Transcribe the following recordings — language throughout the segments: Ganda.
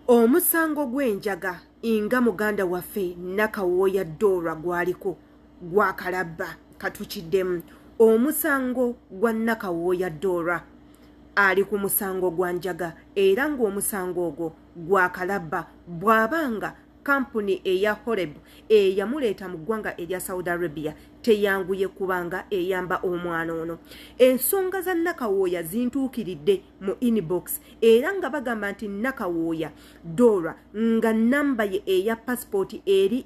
Omusango gw'enjaga inga muganda waffe Nakawooya Dora gwaliko gwa Akalaba katukiddemu. Omusango gwa Nakawooya Dora ali ku musango gwa njaga era ng'omusango ogwo gwa Akalaba bw'abanga kampuni eya Horeb eyamuleeta mu ggwanga erya Saudi Arabia teyanguye kubanga eyamba omwana ono. Ensonga za Nakawooya zintuukiridde mu inbox era nga bagamba nti Nakawooya Dora nga namba ye eya passport eri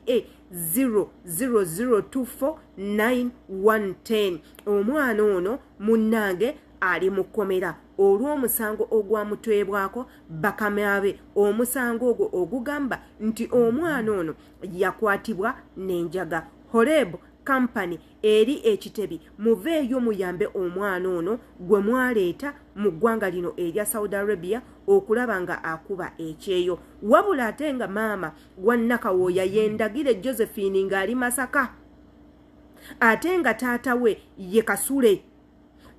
000249110. Omwana ono munnange ali mu kkomera olw'omusango ogwamutwebwako bakamabe. Omusango ogwo ogugamba nti omwana ono yakwatibwa n'enjaga. Horeb Company eri ekitebi muveeyo muyambe omwana ono gwe mwaleeta mu ggwanga lino erya Saudi Arabia okulaba nga akuba ekyeyo. Wabula ate nga maama wa Nakawooya yendagire Josephine ng'ali Masaka ate nga taata we ye Kasule.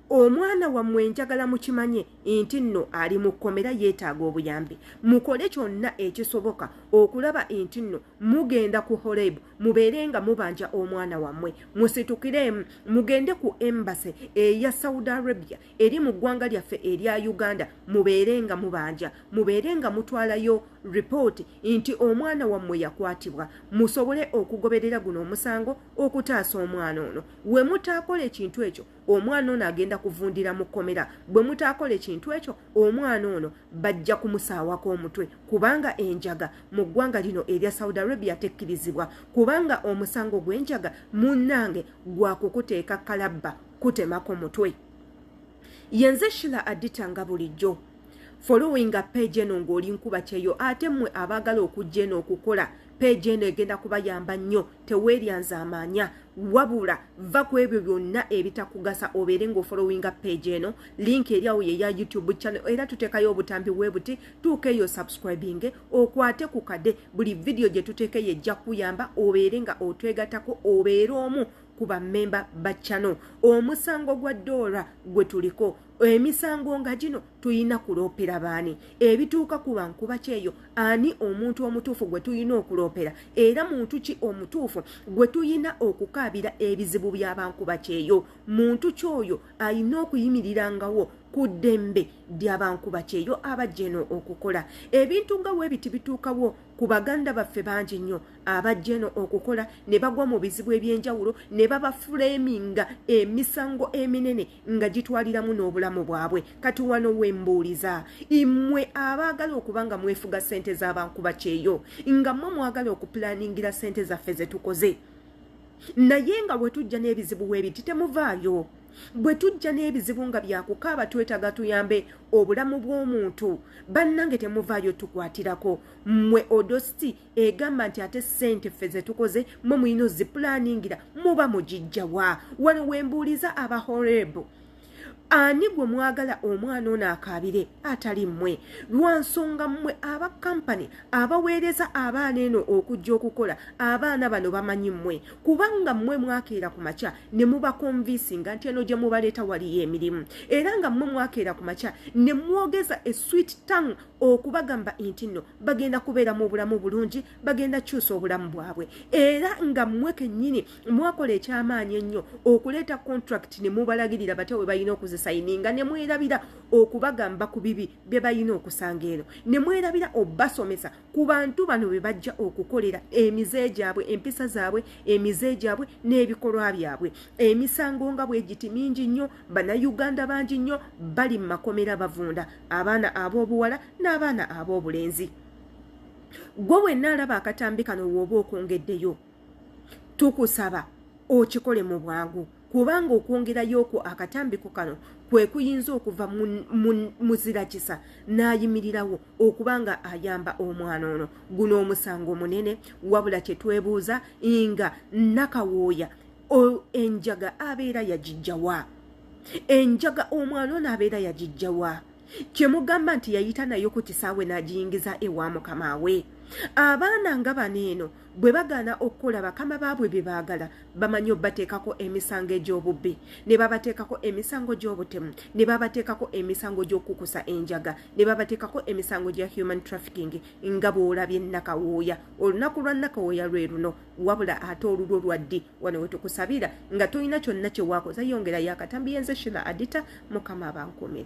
Omwana wammwe njagala mukimanye nti nno ali mu kkomera yeetaaga obuyambi. Mukole kyonna ekisoboka okulaba nti nno mugenda ku Horeb mubeere nga mubanja omwana wammwe. Musitukiremu mugende ku embassy eya Saudi Arabia eri mu ggwanga lyaffe erya Uganda mubeere nga mubanja. Mubeere nga mutwalayo report nti omwana wammwe yakwatibwa. Musobole okugoberera guno omusango okutaasa omwana ono. We mutaakola ekintu ekyo omwana ono agenda kuvundira mu kkomera. Bwe mutaakola ekintu ekyo omwana ono bajja kumusaawako omutwe kubanga enjaga mu ggwanga lino erya Saudi Arabia tekkirizibwa kubanga omusango gw'enjaga munnange gwa kukuteeka kalabba kutemako mutwe. Yenze Shila aditanga bulijjo following page eno ng'oli nkuba kyeyo ate mmwe abaagala okujja eno okukola page eno egenda kubayamba nnyo teweeryanza amaanya wabula va ku ebyo byonna ebitakugasa obeere ng'ofollowinga page eno. Link eri awo ye ya YouTube channel era tuteekayo obutambi webuti tuukeyo subscribing okwate ku kade buli video gye tuteeke yejja kuyamba obeere nga otwegatako obeere omu ku bammemba ba channel. Omusango gwa Dora gwe tuliko emisango nga gino tuyina kuloopera baani ebituuka ku bankuba kyeyo ani omuntu omutuufu gwe tuyina okuloopera era muntu ki omutuufu gwe tuyina okukaabira ebizibu by'abankuba kyeyo. Muntu kyoyo ayina okuyimirangawo ku ddembe ly'abankuba kyeyo abajja eno okukola ebintu nga weebiti bituukawo ku baganda baffe bangi nnyo abajja eno okukola ne bagwa mu bizibu eby'enjawulo ne baba flaminga emisango eminene nga gitwaliramu n'obulamu bwabwe. Kati wano wembuuliza immwe abaagala okuba nga mwefuga ssente z'abankuba kyeyo nga mmwe mwagala okupulaningira ssente zaffe ze tukoze naye nga bwe tujja n'ebizibu weebiti temuvaayo. Bwe tujja n'ebizibu nga byakukaaba twetaaga tuyambe obulamu bw'omuntu bannange temuvaayo tukwatirako. Mmwe odosti egamba nti ate ssente ffe ze tukoze mmwe mulina ozipulaningira muba mugijjawa. Wano wembuuliza aba Horeb ani gwe mwagala omwana ono akaabire atali mmwe lwansonga mmwe aba kampani abaweereza abaana eno okujja okukola abaana bano bamanyi mmwe kubanga mmwe mwakeera ku makya ne mubakonvinsinga nti eno gye mubaleeta waliyo emirimu era nga mmwe mwakeera ku makya ne mwogeza sweet tongue okubagamba nti nno bagenda kubeera mu bulamu bulungi bagenda kyusa obulamu bwabwe era nga mmwe kennyini mwakola ekyamaanyi ennyo okuleeta contract ne mubalagirira bate we balina okuzisayininga ne mwerabira okubagamba ku bibi bye balina okusanga eno ne mwerabira obbasomesa ku bantu bano be bajja okukolera emize gyabwe empisa zaabwe emize gyabwe n'ebikolwa byabwe. Emisango nga bwe giti mingi nnyo bannayuganda bangi nnyo bali mu makomera bavunda abaana ab'obuwala n'abaana ab'obulenzi. Gwe wenna alaba akatambi kano w'oba okwongeddeyo tukusaba okikole mu bwangu kubanga okwongerayo ku akatambiko kano kwe kuyinza okuva muzira kisa n'ayimirirawo okubanga ayamba omwana ono. Guno omusango munene wabula kye twebuuza nga Nakawooya enjaga abeera yagijjawa. Enjaga omwana ono abeera yagijjawa kyemugamba nti yayita nayo ku kisaawe n'agiyingiza ewa mukama we. Abaana nga baneeno bwe bagaana okukola bakama baabwe bye baagala bamanyi obbateekako emisango egy'obubbi, ne babateekako emisango gy'obutemu, ne babateekako emisango gy'okukusa enjaga, ne babateekako emisango gya human trafficking nga bw'olabye Nakawooya. Olunaku lwa Nakawooya lwe luno, wabula ate olulwo lwa ddi wano we tukusabira nga tolina kyonna kye waakoza. Yongerayo akatambi yenze Shila Adita, Mukama abankumire.